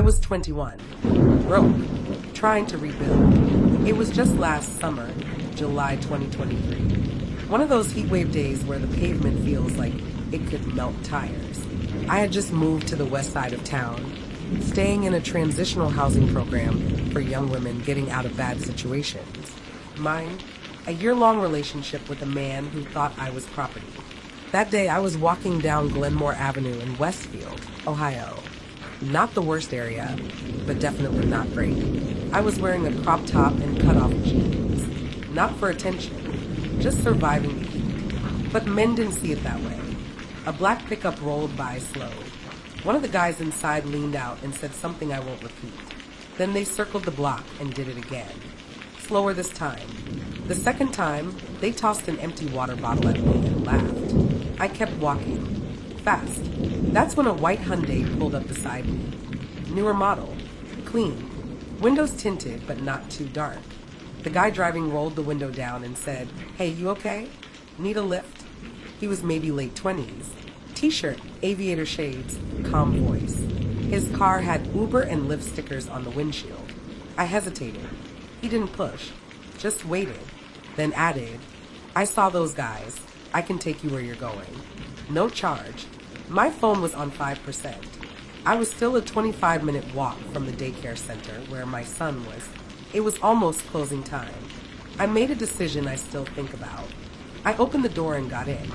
was 21, broke, trying to rebuild. It was just last summer, July 2023. One of those heatwave days where the pavement feels like it could melt tires. I had just moved to the west side of town, staying in a transitional housing program for young women getting out of bad situations. Mine, a year-long relationship with a man who thought I was property. That day, I was walking down Glenmore Avenue in Westfield, Ohio. Not the worst area, but definitely not great. I was wearing a crop top and cut-off jeans. Not for attention, just surviving the heat. But men didn't see it that way. A black pickup rolled by slow. One of the guys inside leaned out and said something I won't repeat. Then they circled the block and did it again. Slower this time. The second time, they tossed an empty water bottle at me and laughed. I kept walking. Fast. That's when a white Hyundai pulled up beside me. Newer model. Clean. Windows tinted, but not too dark. The guy driving rolled the window down and said, "Hey, you okay? Need a lift?" He was maybe late 20s. T-shirt, aviator shades, calm voice. His car had Uber and Lyft stickers on the windshield. I hesitated. He didn't push, just waited, then added, "I saw those guys. I can take you where you're going." No charge. My phone was on 5%. I was still a 25-minute walk from the daycare center where my son was. It was almost closing time. I made a decision I still think about. I opened the door and got in.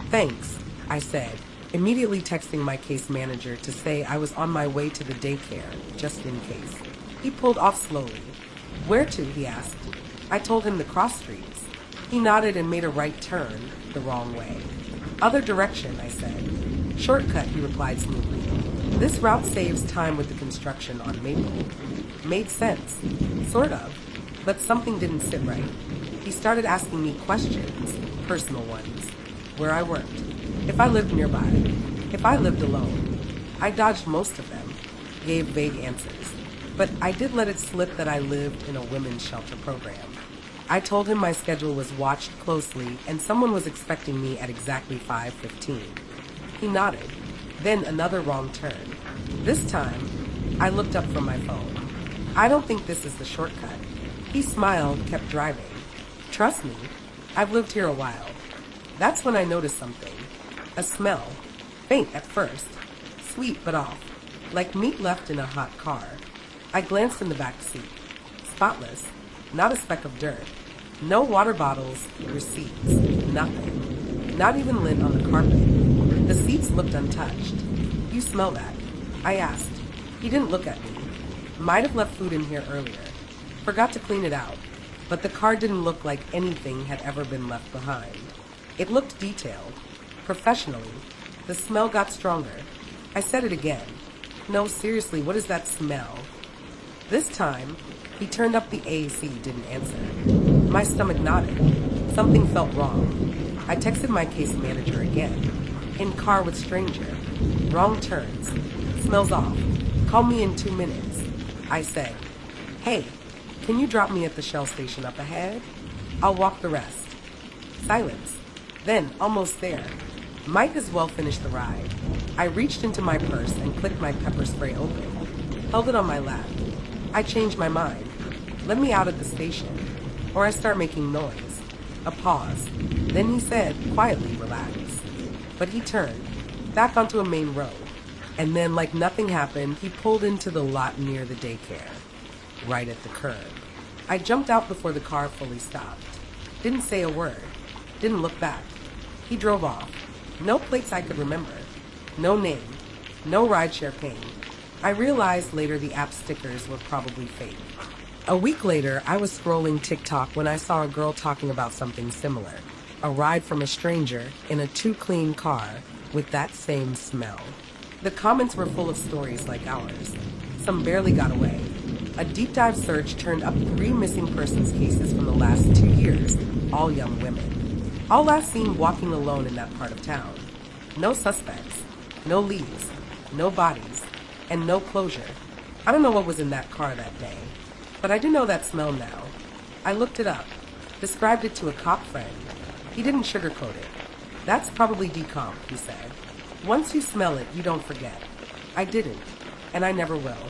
"Thanks," I said, immediately texting my case manager to say I was on my way to the daycare, just in case. He pulled off slowly. "Where to?" he asked. I told him the cross streets. He nodded and made a right turn, the wrong way. "Other direction," I said. "Shortcut," he replied smoothly. "This route saves time with the construction on Maple." Made sense. Sort of. But something didn't sit right. He started asking me questions, personal ones. Where I worked. If I lived nearby. If I lived alone. I dodged most of them. Gave vague answers. But I did let it slip that I lived in a women's shelter program. I told him my schedule was watched closely and someone was expecting me at exactly 5:15. He nodded. Then another wrong turn. This time, I looked up from my phone. "I don't think this is the shortcut." He smiled, kept driving. "Trust me, I've lived here a while." That's when I noticed something. A smell. Faint at first. Sweet but off. Like meat left in a hot car. I glanced in the back seat. Spotless. Not a speck of dirt. No water bottles, receipts, nothing. Not even lint on the carpet. The seats looked untouched. "You smell that?" I asked. He didn't look at me. Might have left food in here earlier. Forgot to clean it out. But the car didn't look like anything had ever been left behind. It looked detailed. Professionally. The smell got stronger. I said it again. "No, seriously, what is that smell?" This time, he turned up the AC, didn't answer. My stomach nodded. Something felt wrong. I texted my case manager again. "In car with stranger. Wrong turns. Smells off. Call me in 2 minutes." I said, "Hey, can you drop me at the Shell station up ahead? I'll walk the rest." Silence. Then, almost there. Might as well finish the ride. I reached into my purse and clicked my pepper spray open. Held it on my lap. I changed my mind. Let me out at the station, or I start making noise. A pause. Then he said, quietly, "Relax." But he turned, back onto a main road. And then, like nothing happened, he pulled into the lot near the daycare. Right at the curb. I jumped out before the car fully stopped. Didn't say a word. Didn't look back. He drove off. No plates I could remember. No name. No rideshare ping. I realized later the app stickers were probably fake. A week later, I was scrolling TikTok when I saw a girl talking about something similar. A ride from a stranger in a too-clean car with that same smell. The comments were full of stories like ours. Some barely got away. A deep dive search turned up 3 missing persons cases from the last 2 years, all young women. All last seen walking alone in that part of town. No suspects, no leads, no bodies, and no closure. I don't know what was in that car that day, but I do know that smell now. I looked it up, described it to a cop friend. He didn't sugarcoat it. "That's probably decomp," he said. "Once you smell it, you don't forget." I didn't, and I never will.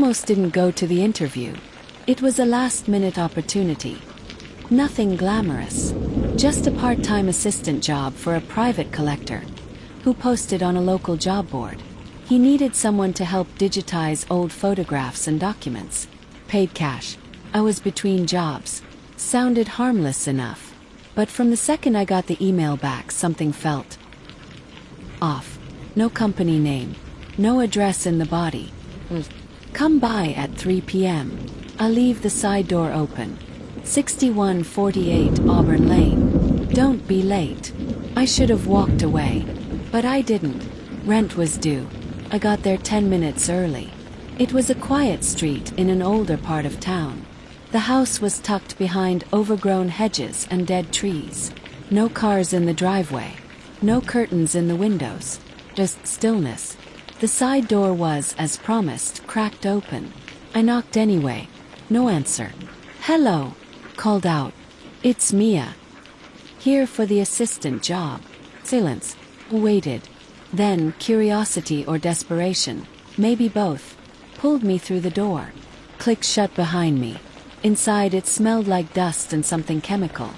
almost didn't go to the interview. It was a last-minute opportunity. Nothing glamorous. Just a part-time assistant job for a private collector who posted on a local job board. He needed someone to help digitize old photographs and documents. Paid cash. I was between jobs. Sounded harmless enough. But from the second I got the email back, something felt off. No company name. No address in the body. Come by at 3 p.m. I'll leave the side door open. 6148 Auburn Lane. Don't be late. I should have walked away. But I didn't. Rent was due. I got there 10 minutes early. It was a quiet street in an older part of town. The house was tucked behind overgrown hedges and dead trees. No cars in the driveway. No curtains in the windows. Just stillness. The side door was, as promised, cracked open. I knocked anyway. No answer. "Hello," called out. "It's Mia. Here for the assistant job." Silence. Waited. Then, curiosity or desperation, maybe both, pulled me through the door. Click shut behind me. Inside it smelled like dust and something chemical.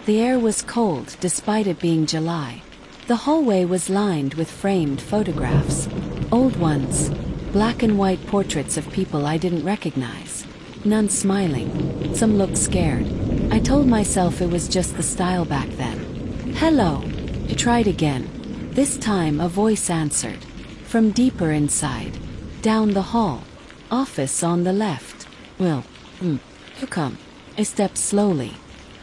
The air was cold despite it being July. The hallway was lined with framed photographs. Old ones. Black and white portraits of people I didn't recognize. None smiling. Some looked scared. I told myself it was just the style back then. "Hello." I tried again. This time a voice answered. From deeper inside. Down the hall. "Office on the left." "Well, you come." I stepped slowly.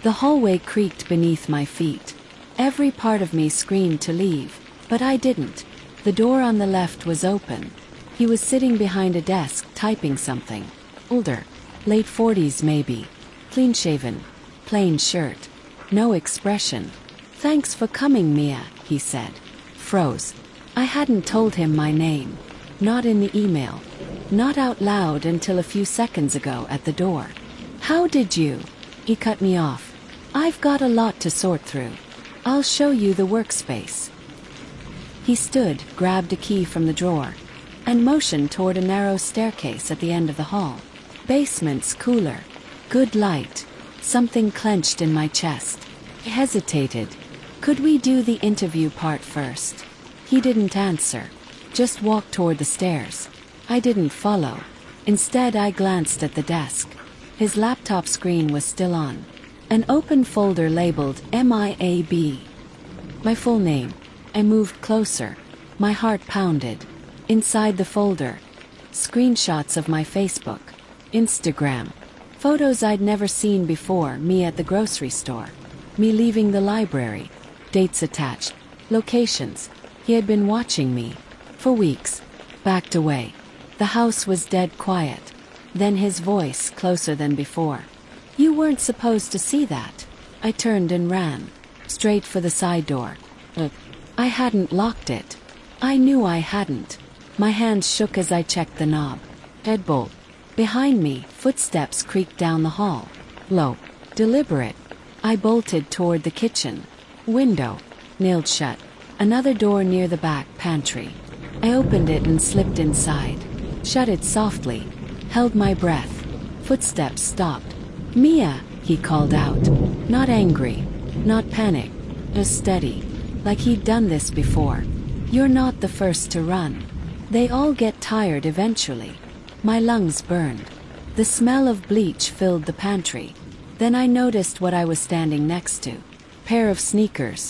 The hallway creaked beneath my feet. Every part of me screamed to leave, but I didn't. The door on the left was open. He was sitting behind a desk typing something. Older. Late 40s maybe. Clean-shaven. Plain shirt. No expression. "Thanks for coming, Mia," he said. Froze. I hadn't told him my name. Not in the email. Not out loud until a few seconds ago at the door. "How did you?" He cut me off. "I've got a lot to sort through. I'll show you the workspace." He stood, grabbed a key from the drawer, and motioned toward a narrow staircase at the end of the hall. Basement's cooler. Good light. Something clenched in my chest. I hesitated. Could we do the interview part first? He didn't answer. Just walked toward the stairs. I didn't follow. Instead, I glanced at the desk. His laptop screen was still on. An open folder labeled MIAB. My full name. I moved closer. My heart pounded. Inside the folder. Screenshots of my Facebook. Instagram. Photos I'd never seen before, me at the grocery store. Me leaving the library. Dates attached. Locations. He had been watching me. For weeks. Backed away. The house was dead quiet. Then his voice, closer than before. "You weren't supposed to see that." I turned and ran. Straight for the side door. I hadn't locked it. I knew I hadn't. My hands shook as I checked the knob. Deadbolt. Behind me, footsteps creaked down the hall. Low. Deliberate. I bolted toward the kitchen. Window. Nailed shut. Another door near the back pantry. I opened it and slipped inside. Shut it softly. Held my breath. Footsteps stopped. "Mia," he called out. Not angry. Not panic. Just steady. Like he'd done this before. "You're not the first to run. They all get tired eventually." My lungs burned. The smell of bleach filled the pantry. Then I noticed what I was standing next to. Pair of sneakers.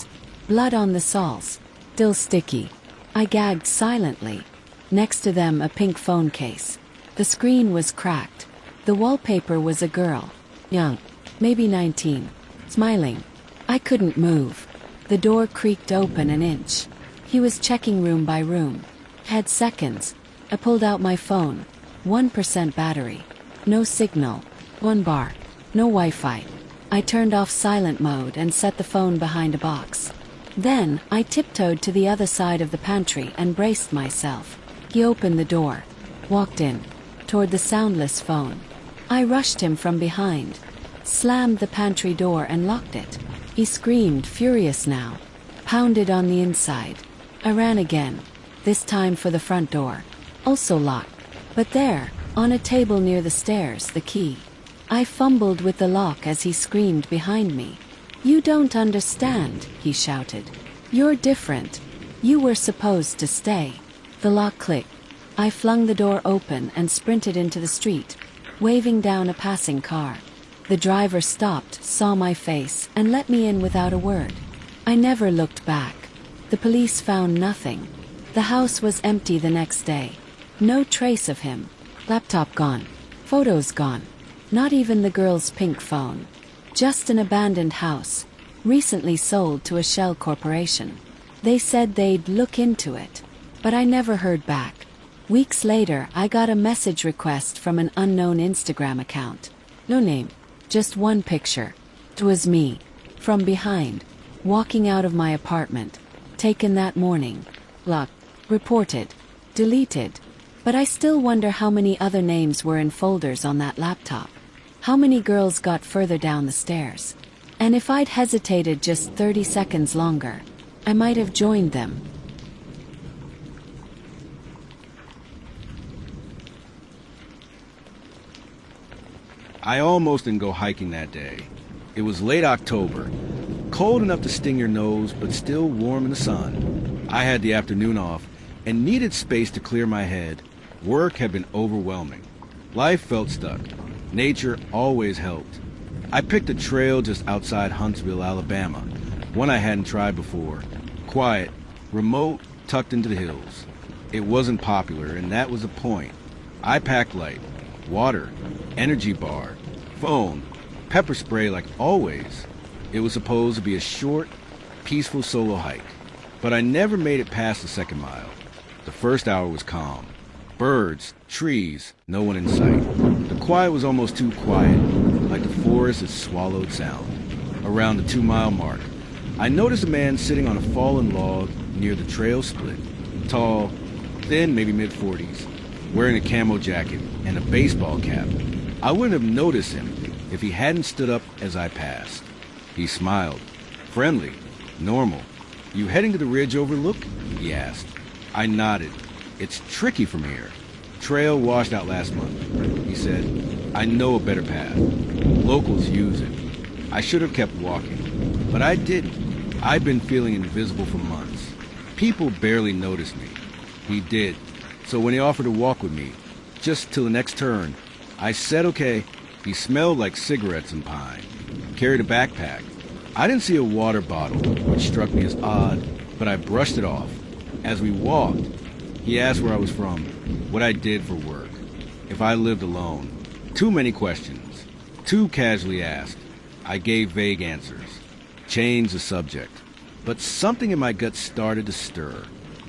Blood on the soles. Still sticky. I gagged silently. Next to them a pink phone case. The screen was cracked. The wallpaper was a girl. Young. Maybe 19. Smiling. I couldn't move. The door creaked open an inch. He was checking room by room. Had seconds. I pulled out my phone. 1% battery. No signal. 1 bar. No Wi-Fi. I turned off silent mode and set the phone behind a box. Then, I tiptoed to the other side of the pantry and braced myself. He opened the door. Walked in. Toward the soundless phone. I rushed him from behind. Slammed the pantry door and locked it. He screamed, furious now. Pounded on the inside. I ran again. This time for the front door. Also locked. But there, On a table near the stairs, the key. I fumbled with the lock as he screamed behind me. "You don't understand," he shouted. "You're different. You were supposed to stay." The lock clicked. I flung the door open and sprinted into the street, waving down a passing car. The driver stopped, saw my face, and let me in without a word. I never looked back. The police found nothing. The house was empty the next day. No trace of him. Laptop gone. Photos gone. Not even the girl's pink phone. Just an abandoned house, recently sold to a shell corporation. They said they'd look into it, but I never heard back. Weeks later, I got a message request from an unknown Instagram account. No name, just one picture. It was me, from behind, walking out of my apartment, taken that morning. Blocked, reported, deleted. But I still wonder how many other names were in folders on that laptop. How many girls got further down the stairs? And if I'd hesitated just 30 seconds longer, I might have joined them. I almost didn't go hiking that day. It was late October, cold enough to sting your nose, but still warm in the sun. I had the afternoon off and needed space to clear my head. Work had been overwhelming. Life felt stuck. Nature always helped. I picked a trail just outside Huntsville, Alabama, one I hadn't tried before. Quiet, remote, tucked into the hills. It wasn't popular, and that was the point. I packed light. Water, energy bar, phone, pepper spray like always. It was supposed to be a short, peaceful solo hike, but I never made it past the second mile. The first hour was calm. Birds, trees, no one in sight. The quiet was almost too quiet, like the forest had swallowed sound. Around the 2-mile mark, I noticed a man sitting on a fallen log near the trail split. Tall, thin, maybe mid-40s, wearing a camo jacket and a baseball cap. I wouldn't have noticed him if he hadn't stood up as I passed. He smiled. Friendly. Normal. "You heading to the ridge overlook?" he asked. I nodded. "It's tricky from here. Trail washed out last month," he said. "I know a better path. Locals use it. I should have kept walking, but I didn't. I've been feeling invisible for months. People barely noticed me. He did. So when he offered to walk with me, just till the next turn, I said okay. He smelled like cigarettes and pine. Carried a backpack. I didn't see a water bottle, which struck me as odd, but I brushed it off. As we walked, he asked where I was from, what I did for work, if I lived alone. Too many questions. Too casually asked. I gave vague answers. Changed the subject. But something in my gut started to stir.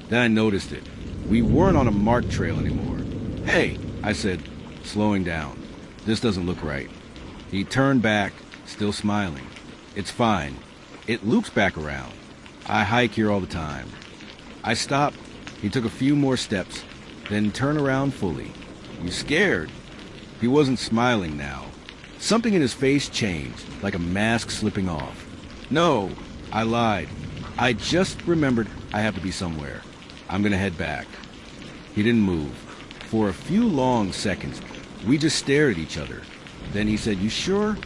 Then I noticed it. We weren't on a marked trail anymore. "Hey," I said, slowing down. "This doesn't look right." He turned back, still smiling. "It's fine. It loops back around. I hike here all the time." I stopped. He took a few more steps, then turned around fully. "You scared?" He wasn't smiling now. Something in his face changed, like a mask slipping off. "No," I lied. "I just remembered I have to be somewhere. I'm gonna head back." He didn't move. For a few long seconds, we just stared at each other. Then he said, "You sure?"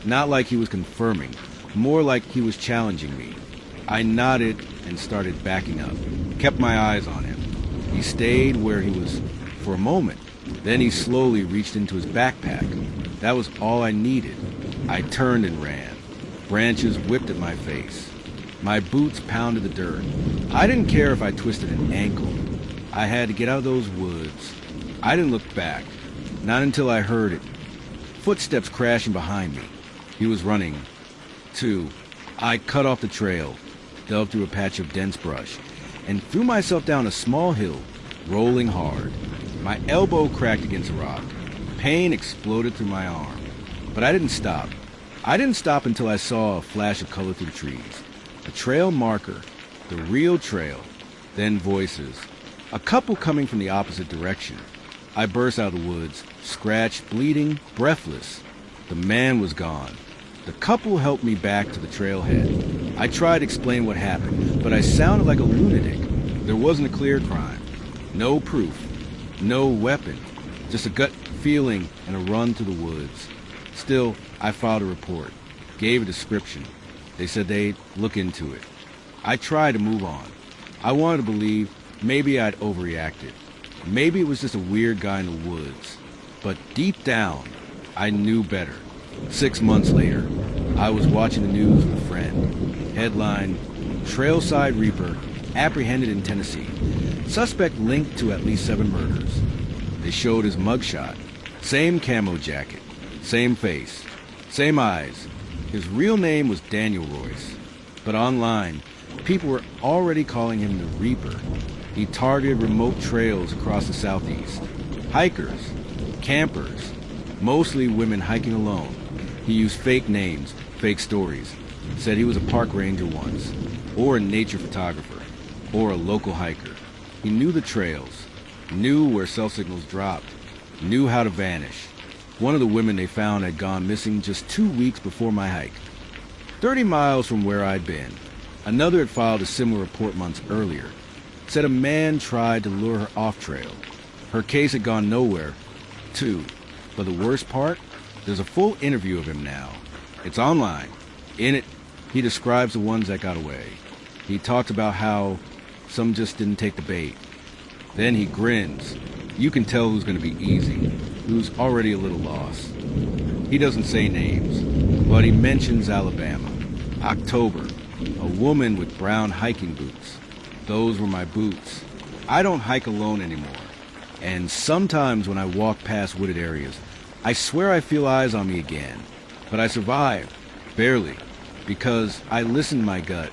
Not like he was confirming, more like he was challenging me. I nodded and started backing up, kept my eyes on him. He stayed where he was for a moment. Then he slowly reached into his backpack. That was all I needed. I turned and ran. Branches whipped at my face. My boots pounded the dirt. I didn't care if I twisted an ankle. I had to get out of those woods. I didn't look back, not until I heard it. Footsteps crashing behind me. He was running, too. I cut off the trail, delved through a patch of dense brush, and threw myself down a small hill, rolling hard. My elbow cracked against a rock. Pain exploded through my arm. But I didn't stop. I didn't stop until I saw a flash of color through the trees. A trail marker, the real trail, then voices. A couple coming from the opposite direction. I burst out of the woods, scratched, bleeding, breathless. The man was gone. The couple helped me back to the trailhead. I tried to explain what happened, but I sounded like a lunatic. There wasn't a clear crime. No proof. No weapon. Just a gut feeling and a run through the woods. Still, I filed a report, gave a description. They said they'd look into it. I tried to move on. I wanted to believe maybe I'd overreacted. Maybe it was just a weird guy in the woods. But deep down, I knew better. 6 months later, I was watching the news with a friend. Headline, Trailside Reaper apprehended in Tennessee. Suspect linked to at least 7 murders. They showed his mugshot. Same camo jacket. Same face. Same eyes. His real name was Daniel Royce. But online, people were already calling him the Reaper. He targeted remote trails across the southeast. Hikers. Campers. Mostly women hiking alone. He used fake names, fake stories. Said he was a park ranger once, or a nature photographer, or a local hiker. He knew the trails, knew where cell signals dropped, knew how to vanish. One of the women they found had gone missing just 2 weeks before my hike. 30 miles from where I'd been, another had filed a similar report months earlier. Said a man tried to lure her off trail. Her case had gone nowhere, too. But the worst part? There's a full interview of him now. It's online. In it, he describes the ones that got away. He talks about how some just didn't take the bait. Then he grins. You can tell who's going to be easy, who's already a little lost. He doesn't say names, but he mentions Alabama. October, a woman with brown hiking boots. Those were my boots. I don't hike alone anymore. And sometimes when I walk past wooded areas, I swear I feel eyes on me again. But I survived, barely, because I listened to my gut